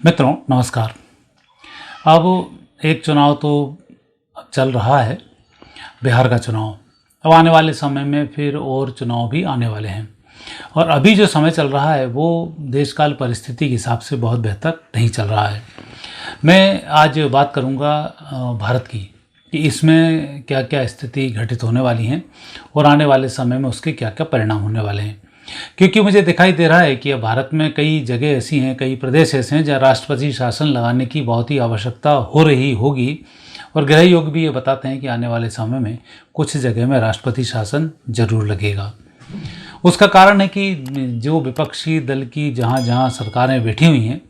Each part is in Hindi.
मित्रों नमस्कार। अब एक चुनाव तो चल रहा है, बिहार का चुनाव। अब आने वाले समय में फिर और चुनाव भी आने वाले हैं और अभी जो समय चल रहा है वो देश काल परिस्थिति के हिसाब से बहुत बेहतर नहीं चल रहा है। मैं आज बात करूंगा भारत की कि इसमें क्या क्या स्थिति घटित होने वाली हैं और आने वाले समय में उसके क्या क्या परिणाम होने वाले हैं। क्योंकि मुझे दिखाई दे रहा है कि अब भारत में कई जगह ऐसी हैं, कई प्रदेश ऐसे हैं जहाँ राष्ट्रपति शासन लगाने की बहुत ही आवश्यकता हो रही होगी और गृह योग भी ये बताते हैं कि आने वाले समय में कुछ जगह में राष्ट्रपति शासन जरूर लगेगा। उसका कारण है कि जो विपक्षी दल की जहाँ जहाँ सरकारें बैठी हुई हैं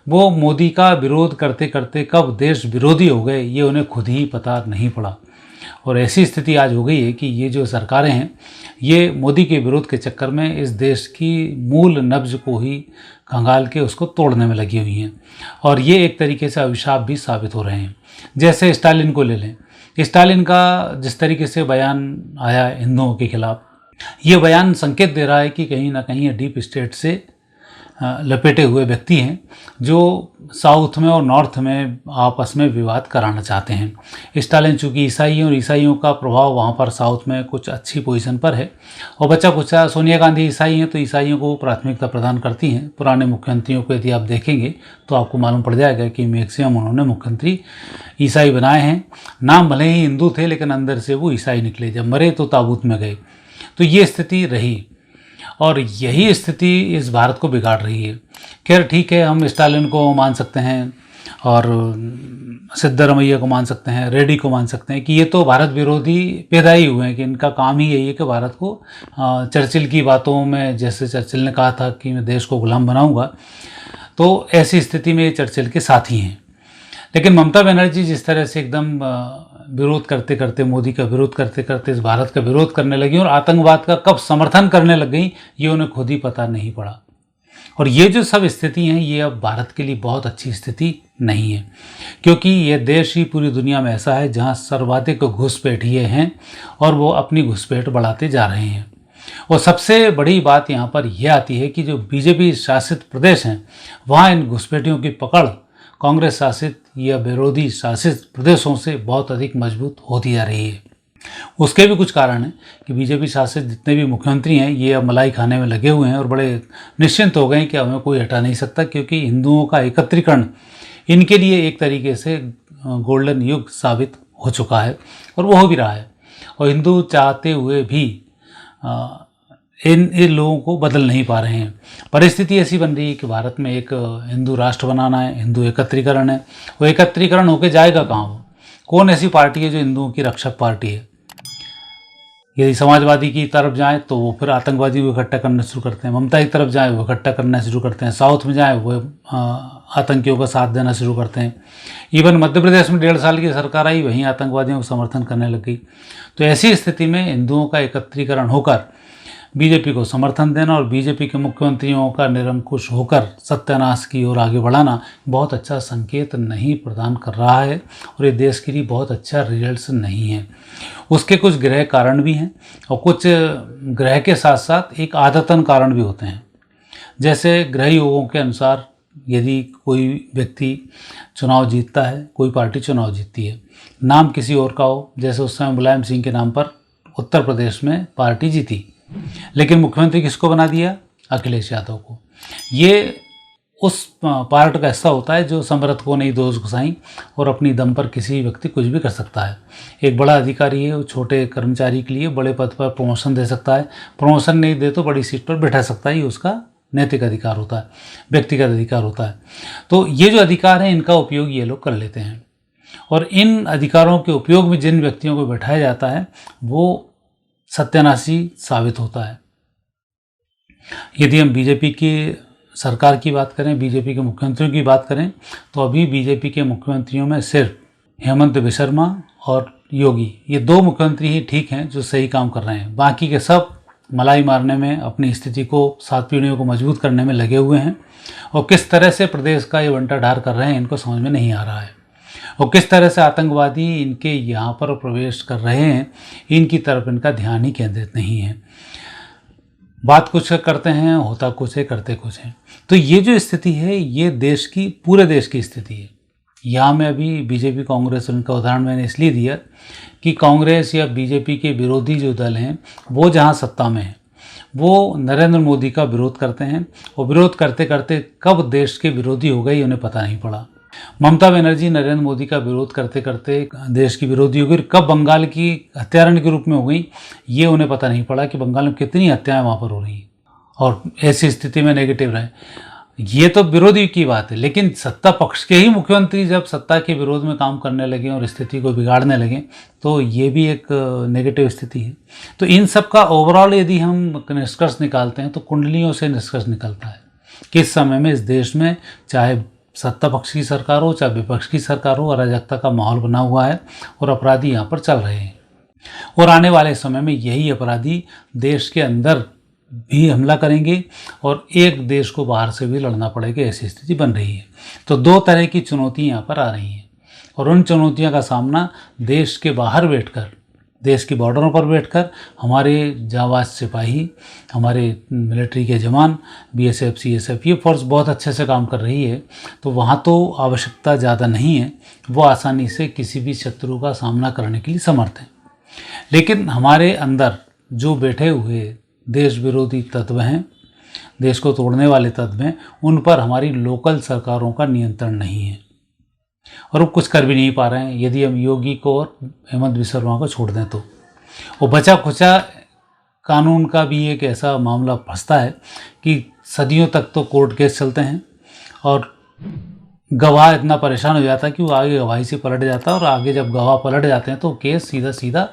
वो मोदी का विरोध करते करते कब देश विरोधी हो गए ये उन्हें खुद ही पता नहीं पड़ा। और ऐसी स्थिति आज हो गई है कि ये जो सरकारें हैं ये मोदी के विरोध के चक्कर में इस देश की मूल नब्ज को ही खंगाल के उसको तोड़ने में लगी हुई हैं और ये एक तरीके से अभिशाप भी साबित हो रहे हैं। जैसे स्टालिन को ले लें, स्टालिन का जिस तरीके से बयान आया हिंदुओं के खिलाफ, ये बयान संकेत दे रहा है कि कहीं ना कहीं डीप स्टेट से लपेटे हुए व्यक्ति हैं जो साउथ में और नॉर्थ में आपस में विवाद कराना चाहते हैं। स्टालिन चूँकि ईसाई हैं और ईसाइयों का प्रभाव वहाँ पर साउथ में कुछ अच्छी पोजीशन पर है और बच्चा कुचा सोनिया गांधी ईसाई हैं तो ईसाइयों को प्राथमिकता प्रदान करती हैं। पुराने मुख्यमंत्रियों को यदि आप देखेंगे तो आपको मालूम पड़ जाएगा कि मैक्सिमम उन्होंने मुख्यमंत्री ईसाई बनाए हैं। नाम भले ही हिंदू थे लेकिन अंदर से वो ईसाई निकले, जब मरे तो ताबूत में गए। तो ये स्थिति रही और यही स्थिति इस भारत को बिगाड़ रही है। खैर ठीक है, हम स्टालिन को मान सकते हैं और सिद्धरमैया को मान सकते हैं, रेड्डी को मान सकते हैं कि ये तो भारत विरोधी पैदा ही हुए हैं कि इनका काम ही यही है कि भारत को चर्चिल की बातों में, जैसे चर्चिल ने कहा था कि मैं देश को गुलाम बनाऊंगा, तो ऐसी स्थिति में ये चर्चिल के साथी हैं। लेकिन ममता बनर्जी जिस तरह से एकदम विरोध करते करते, मोदी का विरोध करते करते इस भारत का विरोध करने लगी और आतंकवाद का कब समर्थन करने लग गई ये उन्हें खुद ही पता नहीं पड़ा। और ये जो सब स्थिति हैं ये अब भारत के लिए बहुत अच्छी स्थिति नहीं है, क्योंकि ये देश ही पूरी दुनिया में ऐसा है जहाँ सर्वाधिक घुसपैठिए हैं और वो अपनी घुसपैठ बढ़ाते जा रहे हैं। और सबसे बड़ी बात यहाँ पर यह आती है कि जो बीजेपी शासित प्रदेश हैं वहाँ इन घुसपैठियों की पकड़ कांग्रेस शासित या विरोधी शासित प्रदेशों से बहुत अधिक मजबूत होती जा रही है। उसके भी कुछ कारण हैं कि बीजेपी शासित जितने भी मुख्यमंत्री हैं ये अब मलाई खाने में लगे हुए हैं और बड़े निश्चिंत हो गए हैं कि हमें कोई हटा नहीं सकता, क्योंकि हिंदुओं का एकत्रीकरण इनके लिए एक तरीके से गोल्डन युग साबित हो चुका है और वो हो भी रहा है। और हिंदू चाहते हुए भी इन लोगों को बदल नहीं पा रहे हैं। परिस्थिति ऐसी बन रही है कि भारत में एक हिंदू राष्ट्र बनाना है, हिंदू एकत्रीकरण है। वो एकत्रीकरण होके जाएगा कहाँ? वो कौन ऐसी पार्टी है जो हिंदुओं की रक्षक पार्टी है? यदि समाजवादी की तरफ जाएं तो वो फिर आतंकवादियों को इकट्ठा करना शुरू करते हैं, ममता की तरफ जाएं वो इकट्ठा करना शुरू करते हैं, साउथ में जाएं वो आतंकियों का साथ देना शुरू करते हैं। इवन मध्य प्रदेश में 1.5 साल की सरकार आई, वहीं आतंकवादियों को समर्थन करने लग गई। तो ऐसी स्थिति में हिंदुओं का एकत्रीकरण होकर बीजेपी को समर्थन देना और बीजेपी के मुख्यमंत्रियों का निरंकुश होकर सत्यानाश की ओर आगे बढ़ाना बहुत अच्छा संकेत नहीं प्रदान कर रहा है और ये देश के लिए बहुत अच्छा रिजल्ट्स नहीं है। उसके कुछ गृह कारण भी हैं और कुछ ग्रह के साथ साथ एक आदतन कारण भी होते हैं। जैसे गृह योगों के अनुसार यदि कोई व्यक्ति चुनाव जीतता है, कोई पार्टी चुनाव जीतती है, नाम किसी और का हो, जैसे उस समय मुलायम सिंह के नाम पर उत्तर प्रदेश में पार्टी जीती, लेकिन मुख्यमंत्री किसको बना दिया? अखिलेश यादव को। ये उस पार्ट का हिस्सा होता है जो समर्थ को नहीं दोष घुसाई और अपनी दम पर किसी व्यक्ति कुछ भी कर सकता है। एक बड़ा अधिकारी है, वो छोटे कर्मचारी के लिए बड़े पद पर प्रमोशन दे सकता है, प्रमोशन नहीं दे तो बड़ी सीट पर बैठा सकता है। ये उसका नैतिक अधिकार होता है, व्यक्तिगत अधिकार होता है। तो ये जो अधिकार हैं इनका उपयोग ये लोग कर लेते हैं और इन अधिकारों के उपयोग में जिन व्यक्तियों को बैठाया जाता है वो सत्यानाशी साबित होता है। यदि हम बीजेपी की सरकार की बात करें, बीजेपी के मुख्यमंत्रियों की बात करें, तो अभी बीजेपी के मुख्यमंत्रियों में सिर्फ हेमंत बिस्वा और योगी, ये 2 मुख्यमंत्री ही ठीक हैं जो सही काम कर रहे हैं। बाकी के सब मलाई मारने में, अपनी स्थिति को, 7 पीढ़ियों को मजबूत करने में लगे हुए हैं और किस तरह से प्रदेश का ये बंटाढार कर रहे हैं इनको समझ में नहीं आ रहा है। और किस तरह से आतंकवादी इनके यहाँ पर प्रवेश कर रहे हैं इनकी तरफ इनका ध्यान ही केंद्रित नहीं है। बात कुछ करते हैं, होता कुछ है, करते कुछ है। तो ये जो स्थिति है ये देश की, पूरे देश की स्थिति है। यहाँ में अभी बीजेपी कांग्रेस, उनका उदाहरण मैंने इसलिए दिया कि कांग्रेस या बीजेपी के विरोधी जो दल हैं वो जहाँ सत्ता में हैं वो नरेंद्र मोदी का विरोध करते हैं, और विरोध करते करते कब देश के विरोधी हो गए उन्हें पता नहीं पड़ा। ममता बनर्जी नरेंद्र मोदी का विरोध करते करते देश की विरोधी हो गई, कब बंगाल की हत्यारण के रूप में हो गई ये उन्हें पता नहीं पड़ा कि बंगाल में कितनी हत्याएं वहाँ पर हो रही हैं, और ऐसी स्थिति में नेगेटिव रहे। ये तो विरोधी की बात है, लेकिन सत्ता पक्ष के ही मुख्यमंत्री जब सत्ता के विरोध में काम करने लगे और स्थिति को बिगाड़ने लगे तो ये भी एक नेगेटिव स्थिति है। तो इन सब का ओवरऑल यदि हम निष्कर्ष निकालते हैं तो कुंडलियों से निष्कर्ष निकलता है कि इस समय में इस देश में चाहे सत्ता पक्ष की सरकार हो चाहे विपक्ष की सरकार हो, अराजकता का माहौल बना हुआ है और अपराधी यहाँ पर चल रहे हैं, और आने वाले समय में यही अपराधी देश के अंदर भी हमला करेंगे और एक देश को बाहर से भी लड़ना पड़ेगा, ऐसी स्थिति बन रही है। तो दो तरह की चुनौतियाँ यहाँ पर आ रही हैं, और उन चुनौतियों का सामना देश के बाहर बैठकर, देश की बॉर्डरों पर बैठकर हमारे जांबाज सिपाही, हमारे मिलिट्री के जवान, बीएसएफ, सीएसएफ, ये फोर्स बहुत अच्छे से काम कर रही है। तो वहाँ तो आवश्यकता ज़्यादा नहीं है, वो आसानी से किसी भी शत्रु का सामना करने के लिए समर्थ हैं। लेकिन हमारे अंदर जो बैठे हुए देश विरोधी तत्व हैं, देश को तोड़ने वाले तत्व हैं, उन पर हमारी लोकल सरकारों का नियंत्रण नहीं है और वो कुछ कर भी नहीं पा रहे हैं यदि हम योगी को और हेमंत बिस्वा शर्मा को छोड़ दें तो। वो बचा खुचा कानून का भी एक ऐसा मामला फंसता है कि सदियों तक तो कोर्ट केस चलते हैं और गवाह इतना परेशान हो जाता है कि वो आगे गवाही से पलट जाता है, और आगे जब गवाह पलट जाते हैं तो केस सीधा सीधा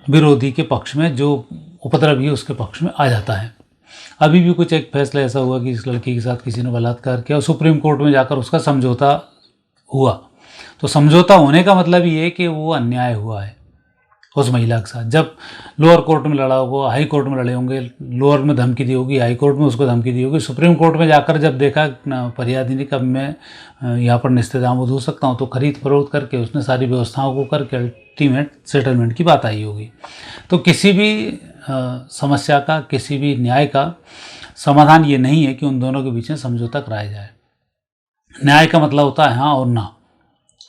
विरोधी के पक्ष में, जो उपद्रवी है उसके पक्ष में आ जाता है। अभी भी कुछ एक फैसला ऐसा हुआ कि इस लड़की के साथ किसी ने बलात्कार किया और सुप्रीम कोर्ट में जाकर उसका समझौता हुआ। तो समझौता होने का मतलब ये है कि वो अन्याय हुआ है उस महिला के साथ। जब लोअर कोर्ट में लड़ा होगा, हाई कोर्ट में लड़े होंगे, लोअर में धमकी दी होगी, हाई कोर्ट में उसको धमकी दी होगी, सुप्रीम कोर्ट में जाकर जब देखा फरियादी ने कब मैं यहाँ पर निस्तेदामद हो सकता हूँ, तो खरीद फरोख्त करके उसने सारी व्यवस्थाओं को करके अल्टीमेट सेटलमेंट की बात आई होगी। तो किसी भी समस्या का, किसी भी न्याय का समाधान ये नहीं है कि उन दोनों के बीच में समझौता कराया जाए। न्याय का मतलब होता है हाँ और ना,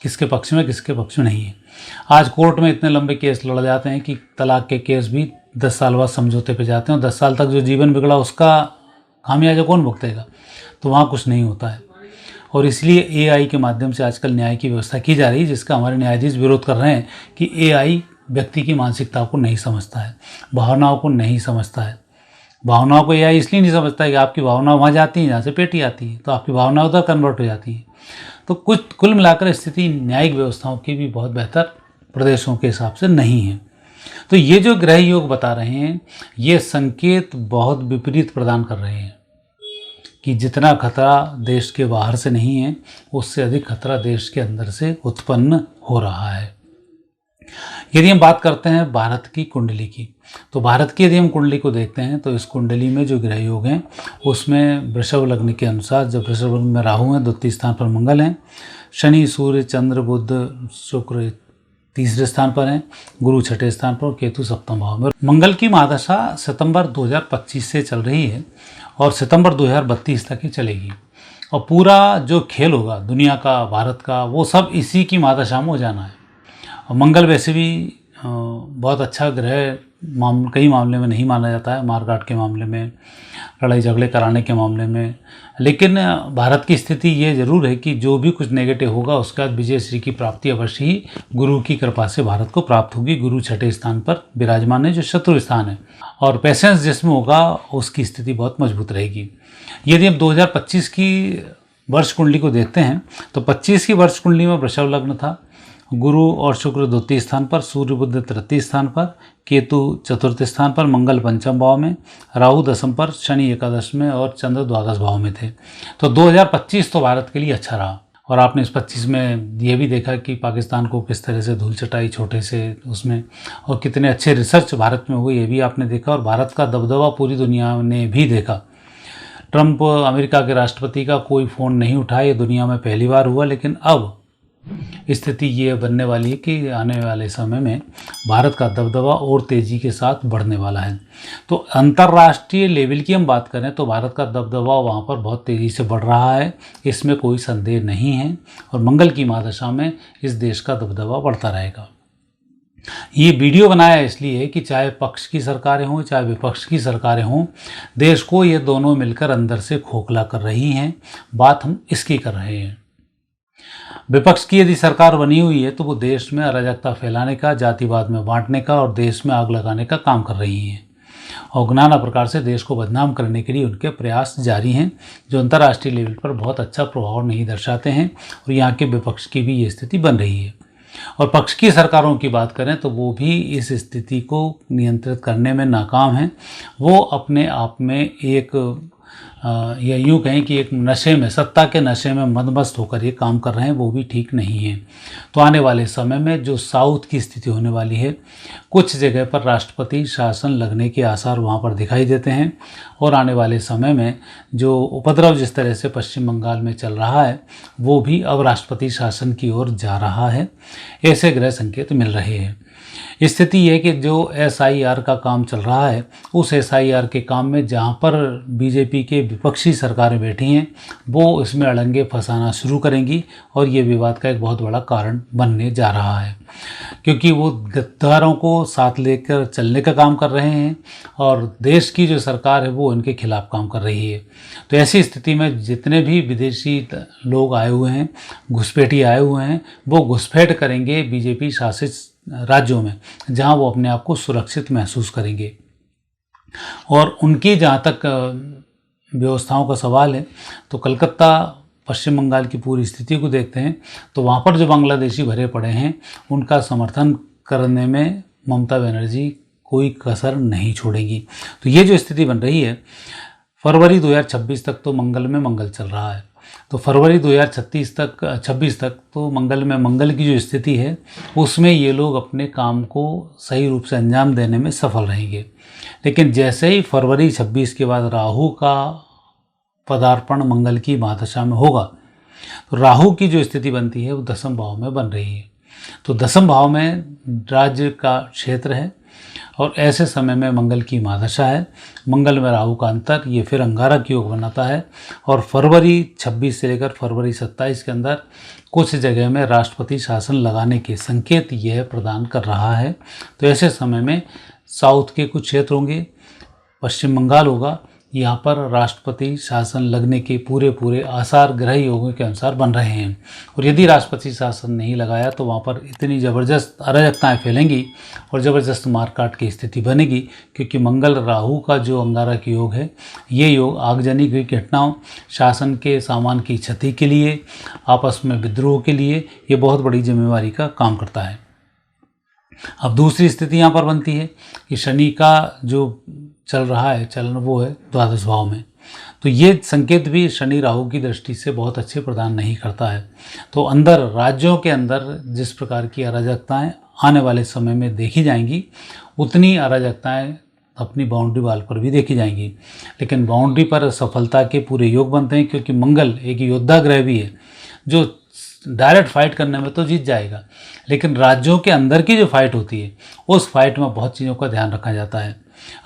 किसके पक्ष में किसके पक्ष में नहीं है। आज कोर्ट में इतने लंबे केस लड़ जाते हैं कि तलाक के केस भी 10 साल बाद समझौते पे जाते हैं, और 10 साल तक जो जीवन बिगड़ा उसका खामियाजा कौन भुगतेगा। तो वहाँ कुछ नहीं होता है, और इसलिए एआई के माध्यम से आजकल न्याय की व्यवस्था की जा रही है, जिसका हमारे न्यायाधीश विरोध कर रहे हैं कि एआई व्यक्ति की मानसिकता को नहीं समझता है, भावनाओं को नहीं समझता है। भावनाओं को एआई इसलिए नहीं समझता है कि आपकी भावना वहाँ जाती है जहाँ से पेटी आती है, तो आपकी भावना उधर कन्वर्ट हो जाती है। तो कुछ कुल मिलाकर स्थिति न्यायिक व्यवस्थाओं की भी बहुत बेहतर प्रदेशों के हिसाब से नहीं है। तो ये जो ग्रह योग बता रहे हैं ये संकेत बहुत विपरीत प्रदान कर रहे हैं कि जितना खतरा देश के बाहर से नहीं है उससे अधिक खतरा देश के अंदर से उत्पन्न हो रहा है। यदि हम बात करते हैं भारत की कुंडली की, तो भारत की यदि हम कुंडली को देखते हैं तो इस कुंडली में जो ग्रह योग हैं उसमें वृषभ लग्न के अनुसार, जब वृषभ लग्न में राहु हैं, द्वितीय स्थान पर मंगल हैं, शनि, सूर्य, चंद्र, बुध, शुक्र तीसरे स्थान पर हैं, गुरु छठे स्थान पर, केतु सप्तम भाव में। मंगल की महादशा सितंबर 2025 से चल रही है और सितंबर 2032 तक ही चलेगी, और पूरा जो खेल होगा दुनिया का, भारत का, वो सब इसी की महादशा में हो जाना है। और मंगल वैसे भी बहुत अच्छा ग्रह कई मामले में नहीं माना जाता है, मारकाट के मामले में, लड़ाई झगड़े कराने के मामले में, लेकिन भारत की स्थिति ये ज़रूर है कि जो भी कुछ नेगेटिव होगा उसके बाद विजय श्री की प्राप्ति अवश्य ही गुरु की कृपा से भारत को प्राप्त होगी। गुरु छठे स्थान पर विराजमान है जो शत्रु स्थान है, और पेशेंस जिसमें होगा उसकी स्थिति बहुत मजबूत रहेगी। यदि हम 2025 की वर्ष कुंडली को देखते हैं तो 25 की वर्ष कुंडली में वृषभ लग्न था, गुरु और शुक्र द्वितीय स्थान पर, सूर्य बुध तृतीय स्थान पर, केतु चतुर्थ स्थान पर, मंगल पंचम भाव में, राहु दसम पर, शनि एकादश में और चंद्र द्वादश भाव में थे। तो 2025 तो भारत के लिए अच्छा रहा, और आपने इस 25 में ये भी देखा कि पाकिस्तान को किस तरह से धूल चटाई छोटे से उसमें, और कितने अच्छे रिसर्च भारत में हुए ये भी आपने देखा, और भारत का दबदबा पूरी दुनिया ने भी देखा। ट्रंप अमेरिका के राष्ट्रपति का कोई फ़ोन नहीं उठाया, ये दुनिया में पहली बार हुआ, लेकिन अब स्थिति ये बनने वाली है कि आने वाले समय में भारत का दबदबा और तेज़ी के साथ बढ़ने वाला है। तो अंतर्राष्ट्रीय लेवल की हम बात करें तो भारत का दबदबा वहाँ पर बहुत तेज़ी से बढ़ रहा है, इसमें कोई संदेह नहीं है। और मंगल की महादशा में इस देश का दबदबा बढ़ता रहेगा। ये वीडियो बनाया इसलिए कि चाहे पक्ष की सरकारें हों चाहे विपक्ष की सरकारें हों, देश को ये दोनों मिलकर अंदर से खोखला कर रही हैं। बात हम इसकी कर रहे हैं। विपक्ष की यदि सरकार बनी हुई है तो वो देश में अराजकता फैलाने का, जातिवाद में बांटने का और देश में आग लगाने का काम कर रही है और नाना प्रकार से देश को बदनाम करने के लिए उनके प्रयास जारी हैं, जो अंतर्राष्ट्रीय लेवल पर बहुत अच्छा प्रभाव नहीं दर्शाते हैं। और यहाँ के विपक्ष की भी ये स्थिति बन रही है। और पक्ष की सरकारों की बात करें तो वो भी इस स्थिति को नियंत्रित करने में नाकाम हैं। वो अपने आप में एक या यूँ कहें कि एक नशे में, सत्ता के नशे में मदमस्त होकर ये काम कर रहे हैं, वो भी ठीक नहीं है। तो आने वाले समय में जो साउथ की स्थिति होने वाली है, कुछ जगह पर राष्ट्रपति शासन लगने के आसार वहाँ पर दिखाई देते हैं। और आने वाले समय में जो उपद्रव जिस तरह से पश्चिम बंगाल में चल रहा है, वो भी अब राष्ट्रपति शासन की ओर जा रहा है, ऐसे ग्रह संकेत मिल रहे हैं। स्थिति यह है कि जो SIR का काम चल रहा है, उस SIR के काम में जहाँ पर बीजेपी के विपक्षी सरकारें बैठी हैं, वो इसमें अड़ंगे फंसाना शुरू करेंगी और ये विवाद का एक बहुत बड़ा कारण बनने जा रहा है, क्योंकि वो गद्दारों को साथ लेकर चलने का काम कर रहे हैं और देश की जो सरकार है वो इनके खिलाफ काम कर रही है। तो ऐसी स्थिति में जितने भी विदेशी लोग आए हुए हैं, घुसपैठी आए हुए हैं, वो घुसपैठ करेंगे बीजेपी शासित राज्यों में, जहां वो अपने आप को सुरक्षित महसूस करेंगे। और उनकी जहाँ तक व्यवस्थाओं का सवाल है तो कलकत्ता, पश्चिम बंगाल की पूरी स्थिति को देखते हैं तो वहाँ पर जो बांग्लादेशी भरे पड़े हैं, उनका समर्थन करने में ममता बनर्जी कोई कसर नहीं छोड़ेगी। तो ये जो स्थिति बन रही है, फरवरी 2026 तक तो मंगल में मंगल चल रहा है, तो फरवरी 2026 तक तो मंगल में मंगल की जो स्थिति है, उसमें ये लोग अपने काम को सही रूप से अंजाम देने में सफल रहेंगे। लेकिन जैसे ही फरवरी 26 के बाद राहु का पदार्पण मंगल की महादशा में होगा, तो राहु की जो स्थिति बनती है वो 10वें भाव में बन रही है। तो 10वें भाव में राज्य का क्षेत्र है और ऐसे समय में मंगल की महादशा है, मंगल में राहु का अंतर, ये फिर अंगारक योग बनाता है और फरवरी 26 से लेकर फरवरी 27 के अंदर कुछ जगह में राष्ट्रपति शासन लगाने के संकेत यह प्रदान कर रहा है। तो ऐसे समय में साउथ के कुछ क्षेत्र होंगे, पश्चिम बंगाल होगा, यहाँ पर राष्ट्रपति शासन लगने के पूरे आसार ग्रह योगों के अनुसार बन रहे हैं। और यदि राष्ट्रपति शासन नहीं लगाया तो वहाँ पर इतनी ज़बरदस्त अराजकताएँ फैलेंगी और ज़बरदस्त मारकाट की स्थिति बनेगी, क्योंकि मंगल राहु का जो अंगारक योग है, ये योग आगजनी की घटनाओं, शासन के सामान की क्षति के लिए, आपस में विद्रोह के लिए ये बहुत बड़ी जिम्मेवारी का काम करता है। अब दूसरी स्थिति यहाँ पर बनती है कि शनि का जो चल रहा है चलन, वो है द्वादश भाव में। तो ये संकेत भी शनि राहु की दृष्टि से बहुत अच्छे प्रदान नहीं करता है। तो अंदर, राज्यों के अंदर जिस प्रकार की अराजकताएं आने वाले समय में देखी जाएंगी, उतनी अराजकताएं अपनी बाउंड्री वाल पर भी देखी जाएंगी। लेकिन बाउंड्री पर सफलता के पूरे योग बनते हैं, क्योंकि मंगल एक योद्धा ग्रह भी है जो डायरेक्ट फाइट करने में तो जीत जाएगा, लेकिन राज्यों के अंदर की जो फाइट होती है, उस फाइट में बहुत चीज़ों का ध्यान रखा जाता है।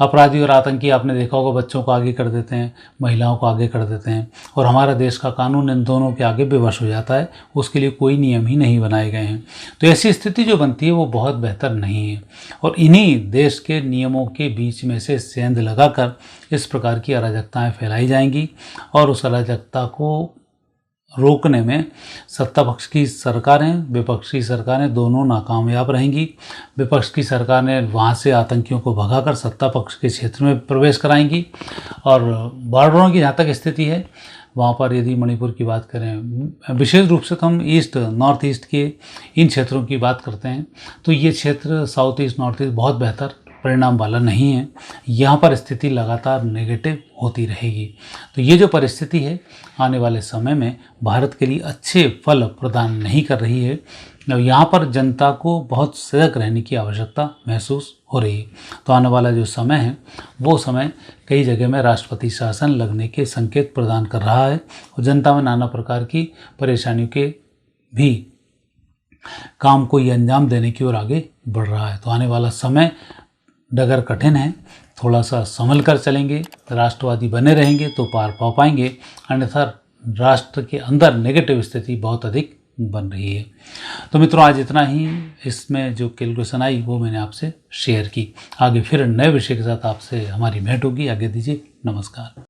अपराधी और आतंकी, आपने देखा होगा, बच्चों को आगे कर देते हैं, महिलाओं को आगे कर देते हैं और हमारा देश का कानून इन दोनों के आगे बेवश हो जाता है। उसके लिए कोई नियम ही नहीं बनाए गए हैं। तो ऐसी स्थिति जो बनती है वो बहुत बेहतर नहीं है और इन्हीं देश के नियमों के बीच में से सेंध लगाकर इस प्रकार की अराजकताएँ फैलाई जाएंगी और उस अराजकता को रोकने में सत्ता पक्ष की सरकारें, विपक्षी सरकारें दोनों नाकामयाब रहेंगी। विपक्ष की सरकारें वहाँ से आतंकियों को भगाकर सत्ता पक्ष के क्षेत्र में प्रवेश कराएंगी और बॉर्डरों की जहाँ तक स्थिति है, वहाँ पर यदि मणिपुर की बात करें, विशेष रूप से तो हम ईस्ट, नॉर्थ ईस्ट के इन क्षेत्रों की बात करते हैं, तो ये क्षेत्र साउथ ईस्ट, नॉर्थ ईस्ट बहुत बेहतर परिणाम वाला नहीं है। यहाँ पर स्थिति लगातार नेगेटिव होती रहेगी। तो ये जो परिस्थिति है आने वाले समय में भारत के लिए अच्छे फल प्रदान नहीं कर रही है। यहाँ पर जनता को बहुत सजग रहने की आवश्यकता महसूस हो रही है। तो आने वाला जो समय है वो समय कई जगह में राष्ट्रपति शासन लगने के संकेत प्रदान कर रहा है और जनता में नाना प्रकार की परेशानियों के भी काम को ये अंजाम देने की ओर आगे बढ़ रहा है। तो आने वाला समय डगर कठिन है, थोड़ा सा संभल कर चलेंगे, राष्ट्रवादी बने रहेंगे तो पार पा पाएंगे, अन्यथा राष्ट्र के अंदर नेगेटिव स्थिति बहुत अधिक बन रही है। तो मित्रों, आज इतना ही। इसमें जो कैलकुलेशन आई वो मैंने आपसे शेयर की। आगे फिर नए विषय के साथ आपसे हमारी भेंट होगी। आगे दीजिए, नमस्कार।